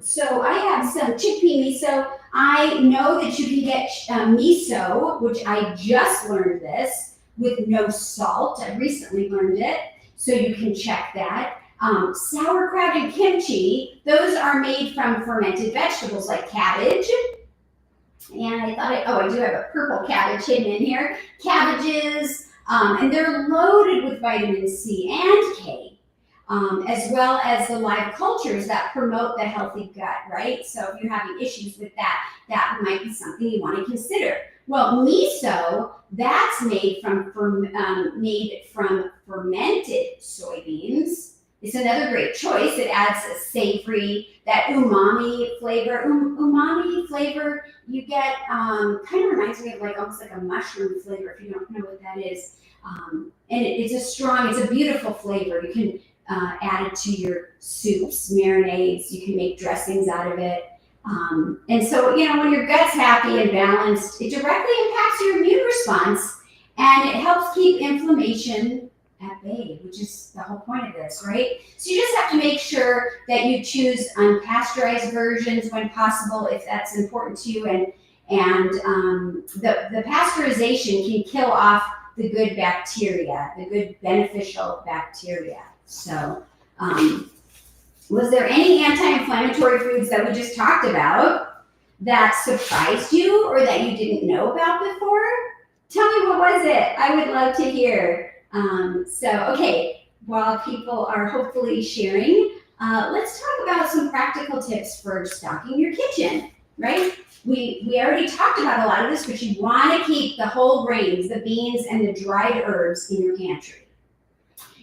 So I have some chickpea miso. I know that you can get miso, which I just learned this, with no salt. I recently learned it, so you can check that. Sauerkraut and kimchi, those are made from fermented vegetables like cabbage. And I thought, I do have a purple cabbage hidden in here. Cabbages, and they're loaded with vitamin C and K, as well as the live cultures that promote the healthy gut, right? So if you're having issues with that, that might be something you want to consider. Well, miso, that's made from fermented soybeans. It's another great choice. It adds a savory, that umami flavor. Umami flavor you get kind of reminds me of like almost like a mushroom flavor if you don't know what that is. And it's a beautiful flavor. You can add it to your soups, marinades. You can make dressings out of it. And so, when your gut's happy and balanced, it directly impacts your immune response, and it helps keep inflammation at bay, which is the whole point of this, right? So you just have to make sure that you choose unpasteurized versions when possible, if that's important to you. And the pasteurization can kill off the good bacteria, the good beneficial bacteria. So, was there any anti-inflammatory foods that we just talked about that surprised you or that you didn't know about before? Tell me, what was it? I would love to hear. Okay, while people are hopefully sharing, let's talk about some practical tips for stocking your kitchen, right? We already talked about a lot of this, but you want to keep the whole grains, the beans, and the dried herbs in your pantry.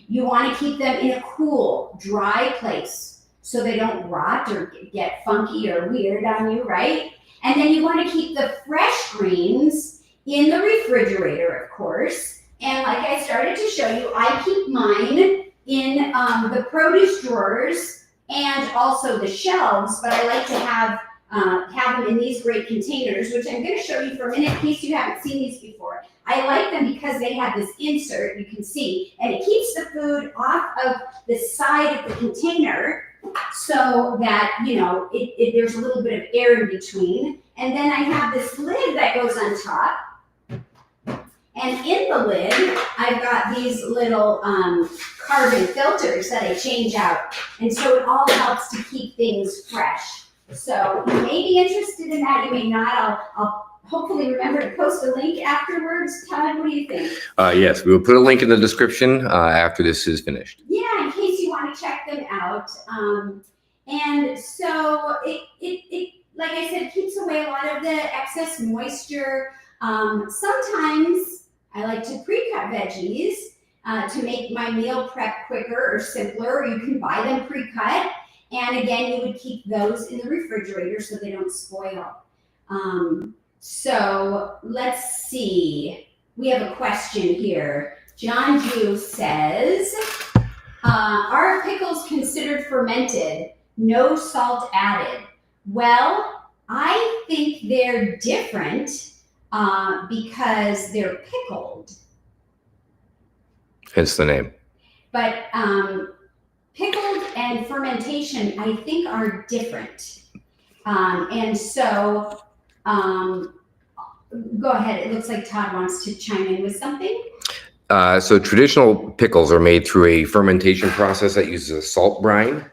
You want to keep them in a cool, dry place so they don't rot or get funky or weird on you, right? And then you want to keep the fresh greens in the refrigerator, of course. And like I started to show you, I keep mine in the produce drawers and also the shelves, but I like to have them in these great containers, which I'm going to show you for a minute in case you haven't seen these before. I like them because they have this insert, you can see, and it keeps the food off of the side of the container so that, there's a little bit of air in between. And then I have this lid that goes on top. And in the lid, I've got these little carbon filters that I change out. And so it all helps to keep things fresh. So you may be interested in that, you may not. I'll hopefully remember to post a link afterwards. Todd, what do you think? Yes, we will put a link in the description after this is finished. Yeah, in case you want to check them out. And so it like I said, keeps away a lot of the excess moisture. Sometimes I like to pre-cut veggies to make my meal prep quicker or simpler, or you can buy them pre-cut. And again, you would keep those in the refrigerator so they don't spoil. So let's see. We have a question here. John Jew says, are pickles considered fermented? No salt added. Well, I think they're different because they're pickled. Hence the name. But pickled and fermentation, I think, are different. And so, go ahead. It looks like Todd wants to chime in with something. So traditional pickles are made through a fermentation process that uses a salt brine.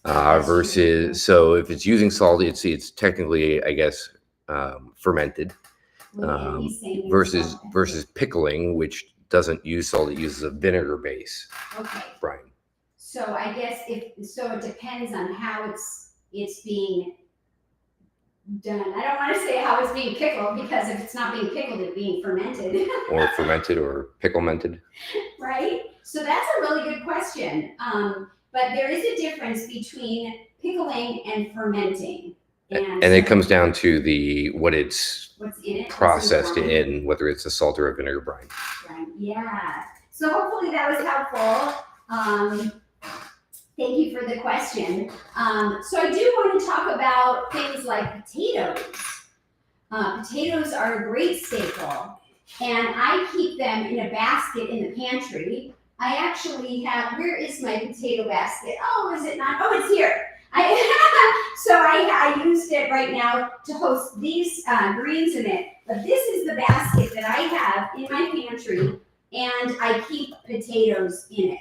Versus, so if it's using salt, it's technically, I guess, fermented. Versus pickling, which doesn't use salt, it uses a vinegar base. Okay. Brine. So I guess it depends on how it's being done. I don't want to say how it's being pickled, because if it's not being pickled, it's being fermented. Or fermented or picklemented. Right? So that's a really good question. But there is a difference between pickling and fermenting. And it comes down to what's in it, processed in, whether it's a salt or a vinegar brine. Right. Yeah. So hopefully that was helpful. Thank you for the question. So I do want to talk about things like potatoes. Potatoes are a great staple, and I keep them in a basket in the pantry. I actually have, where is my potato basket? Oh, is it not? Oh, it's here. I used it right now to host these greens in it. But this is the basket that I have in my pantry, and I keep potatoes in it.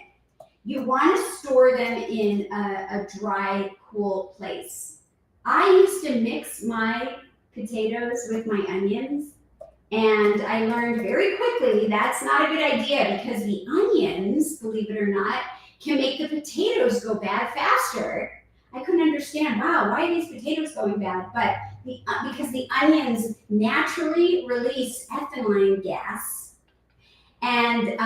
You want to store them in a dry, cool place. I used to mix my potatoes with my onions, and I learned very quickly that's not a good idea because the onions, believe it or not, can make the potatoes go bad faster. I couldn't understand, wow, why are these potatoes going bad? But because the onions naturally release ethylene gas, and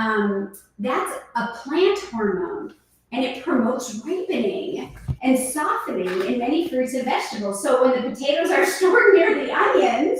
that's a plant hormone, and it promotes ripening and softening in many fruits and vegetables. So when the potatoes are stored near the onions,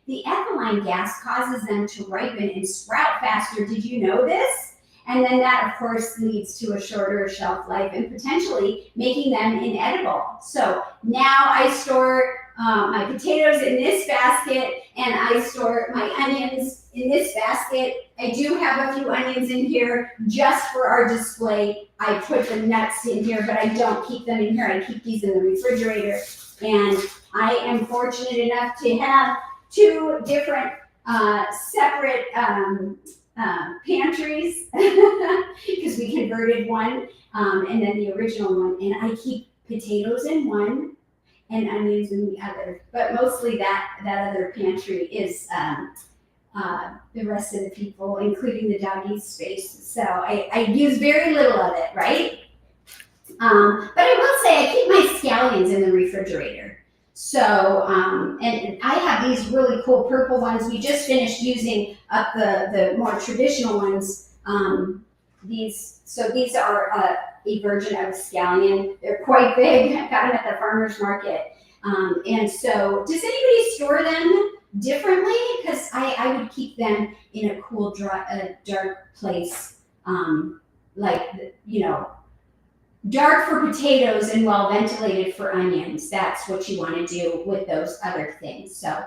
the ethylene gas causes them to ripen and sprout faster. Did you know this? And then that, of course, leads to a shorter shelf life and potentially making them inedible. So now I store my potatoes in this basket, and I store my onions in this basket. I do have a few onions in here just for our display. I put the nuts in here, but I don't keep them in here. I keep these in the refrigerator. And I am fortunate enough to have two different separate pantries because we converted one and then the original one, and I keep potatoes in one and onions in the other, but mostly that other pantry is the rest of the people, including the doggies' space. So I use very little of it, right? But I will say I keep my scallions in the refrigerator. So, and I have these really cool purple ones. We just finished using up the more traditional ones. These are a version of a scallion. They're quite big. I got them at the farmer's market. And so, does anybody store them differently? Because I would keep them in a cool, dry, dark place, dark for potatoes and well ventilated for onions. That's what you want to do with those other things. So,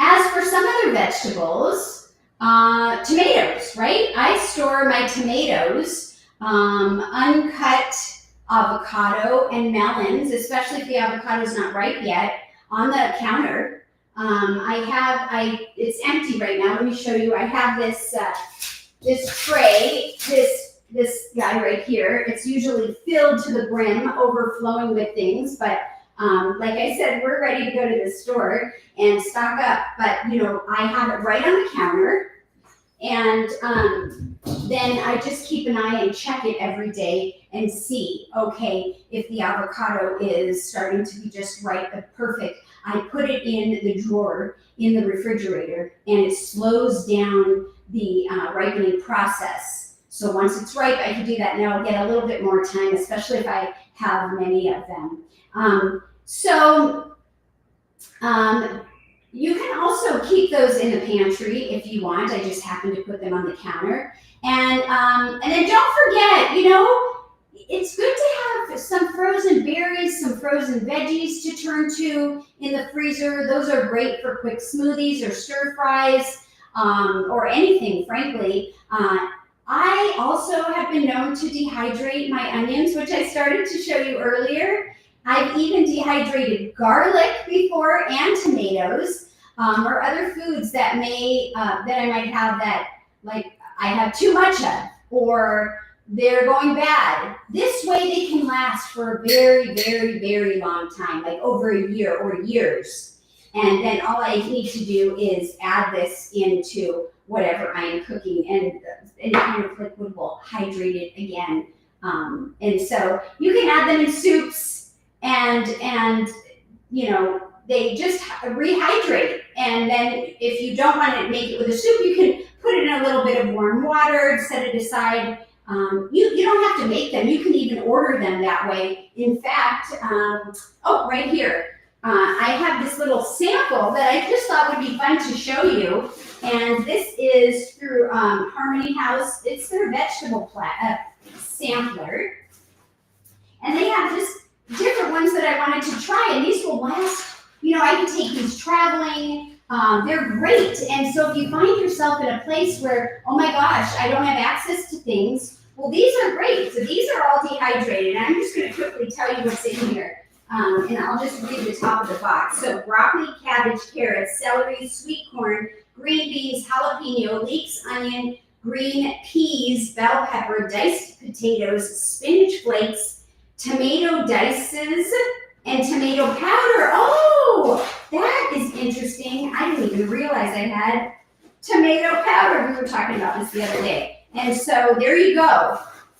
as for some other vegetables, tomatoes, right? I store my tomatoes, uncut avocado and melons, especially if the avocado is not ripe yet, on the counter. It's empty right now. Let me show you. I have this tray, this guy right here. It's usually filled to the brim, overflowing with things, but like I said, we're ready to go to the store and stock up, but I have it right on the counter, and then I just keep an eye and check it every day and see, okay, if the avocado is starting to be just right, perfect. I put it in the drawer in the refrigerator, and it slows down the ripening process. So once it's ripe, I can do that. Now I'll get a little bit more time, especially if I have many of them. You can also keep those in the pantry if you want. I just happen to put them on the counter. And then don't forget, it's good to have some frozen berries, some frozen veggies to turn to in the freezer. Those are great for quick smoothies or stir fries, or anything, frankly. I also have been known to dehydrate my onions, which I started to show you earlier. I've even dehydrated garlic before, and tomatoes, or other foods that I might have that, like, I have too much of, or they're going bad. This way they can last for a very, very, very long time, like over a year or years. And then all I need to do is add this into whatever I am cooking, and any kind of liquid will hydrate it again. And so you can add them in soups, and they just rehydrate. And then if you don't want to make it with a soup, you can put it in a little bit of warm water, set it aside. You don't have to make them. You can even order them that way. In fact, right here, I have this little sample that I just thought would be fun to show you. And this is through Harmony House. It's their vegetable sampler. And they have just different ones that I wanted to try. And these will last, I can take these traveling. They're great. And so if you find yourself in a place where, oh my gosh, I don't have access to things, Well, these are great. So these are all dehydrated. I'm just going to quickly tell you what's in here. And I'll just read the top of the box. So broccoli, cabbage, carrots, celery, sweet corn, green beans, jalapeno, leeks, onion, green peas, bell pepper, diced potatoes, spinach flakes, tomato dices, and tomato powder. Oh, that is interesting. I didn't even realize I had tomato powder. We were talking about this the other day. And so there you go.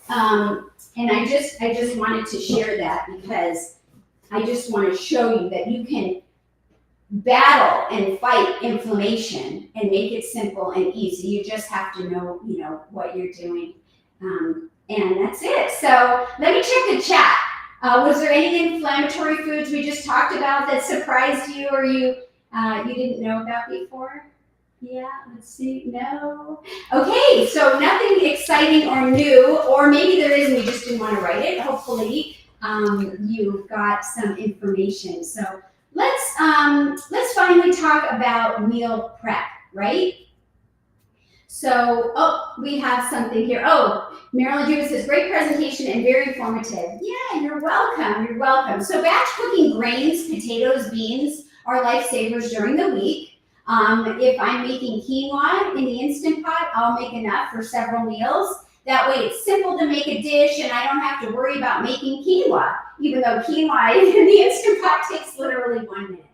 And I just wanted to share that because I just want to show you that you can battle and fight inflammation and make it simple and easy. You just have to know, what you're doing. And that's it. So let me check the chat. Was there any inflammatory foods we just talked about that surprised you or you didn't know about before? Yeah, let's see. No. Okay, so nothing exciting or new, or maybe there is and you just didn't want to write it. Hopefully, you've got some information. So let's finally talk about meal prep, right? So, we have something here. Marilyn Jewett says, great presentation and very informative. Yeah, you're welcome. You're welcome. So batch cooking grains, potatoes, beans are lifesavers during the week. If I'm making quinoa in the Instant Pot, I'll make enough for several meals. That way it's simple to make a dish and I don't have to worry about making quinoa, even though quinoa in the Instant Pot takes literally 1 minute.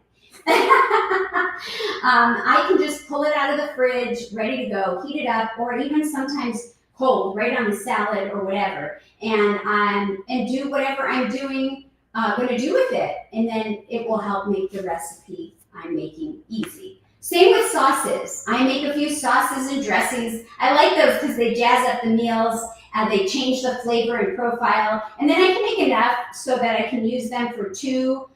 I can just pull it out of the fridge, ready to go, heat it up, or even sometimes cold, right on the salad or whatever, and do whatever I'm doing, going to do with it, and then it will help make the recipe I'm making easy. Same with sauces. I make a few sauces and dressings. I like those because they jazz up the meals, they change the flavor and profile, and then I can make enough so that I can use them for 2,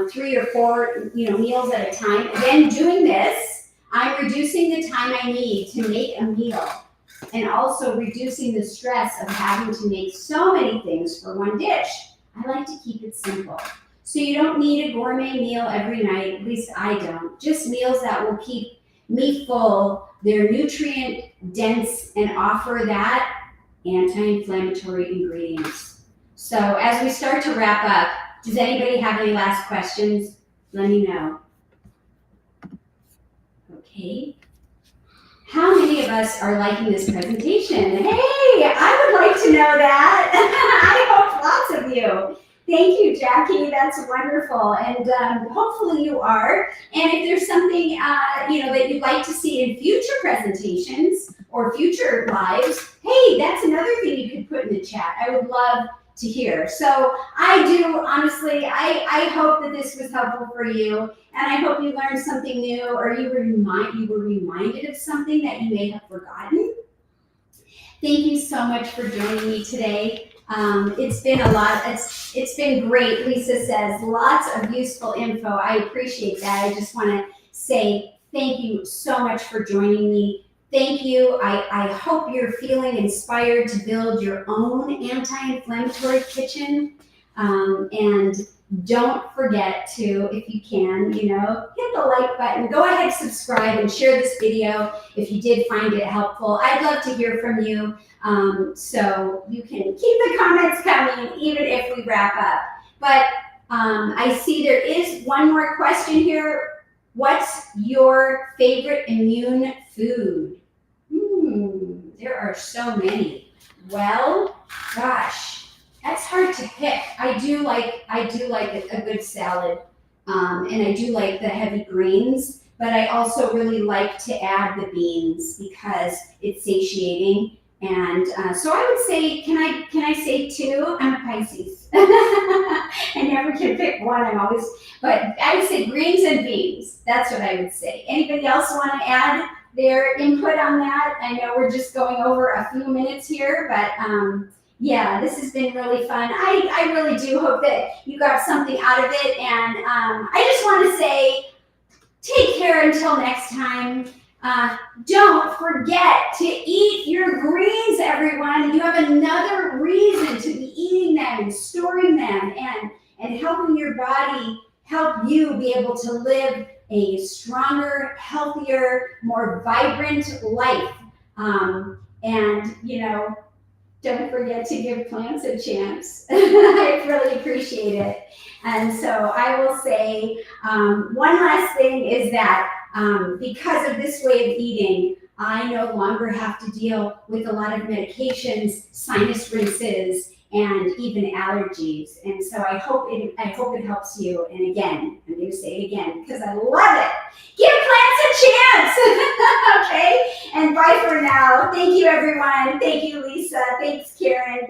3 or 4, meals at a time. Again, doing this, I'm reducing the time I need to make a meal and also reducing the stress of having to make so many things for one dish. I like to keep it simple. So you don't need a gourmet meal every night, at least I don't. Just meals that will keep me full, they're nutrient dense, and offer that anti-inflammatory ingredients. So as we start to wrap up, does anybody have any last questions? Let me know. Okay. How many of us are liking this presentation? Hey, I would like to know that. I hope lots of you. Thank you, Jackie. That's wonderful. And hopefully you are. And if there's something, that you'd like to see in future presentations or future lives, hey, that's another thing you could put in the chat. I would love to hear. So I do, honestly, I hope that this was helpful for you, and I hope you learned something new, or you were reminded of something that you may have forgotten. Thank you so much for joining me today. It's been a lot. It's been great. Lisa says lots of useful info. I appreciate that. I just want to say thank you so much for joining me. Thank you. I hope you're feeling inspired to build your own anti-inflammatory kitchen. And don't forget to, if you can, hit the like button. Go ahead, subscribe, and share this video if you did find it helpful. I'd love to hear from you. So you can keep the comments coming even if we wrap up. But I see there is one more question here. What's your favorite immune food? There are so many. Well, gosh, that's hard to pick. I do like a good salad, and I do like the heavy greens, but I also really like to add the beans because it's satiating. And so I would say, can I say 2? I'm a Pisces. I never can pick one. But I would say greens and beans. That's what I would say. Anybody else want to add their input on that? I know we're just going over a few minutes here, but yeah, this has been really fun. I really do hope that you got something out of it. And I just want to say, take care until next time. Don't forget to eat your greens, everyone. You have another reason to be eating them and storing them and helping your body help you be able to live a stronger, healthier, more vibrant life. And don't forget to give plants a chance. I really appreciate it. And so I will say one last thing is that because of this way of eating, I no longer have to deal with a lot of medications, sinus rinses, and even allergies. And so I hope it helps you. And again, I'm going to say it again because I love it. Give plants a chance. Okay? And bye for now. Thank you, everyone. Thank you, Lisa. Thanks, Karen.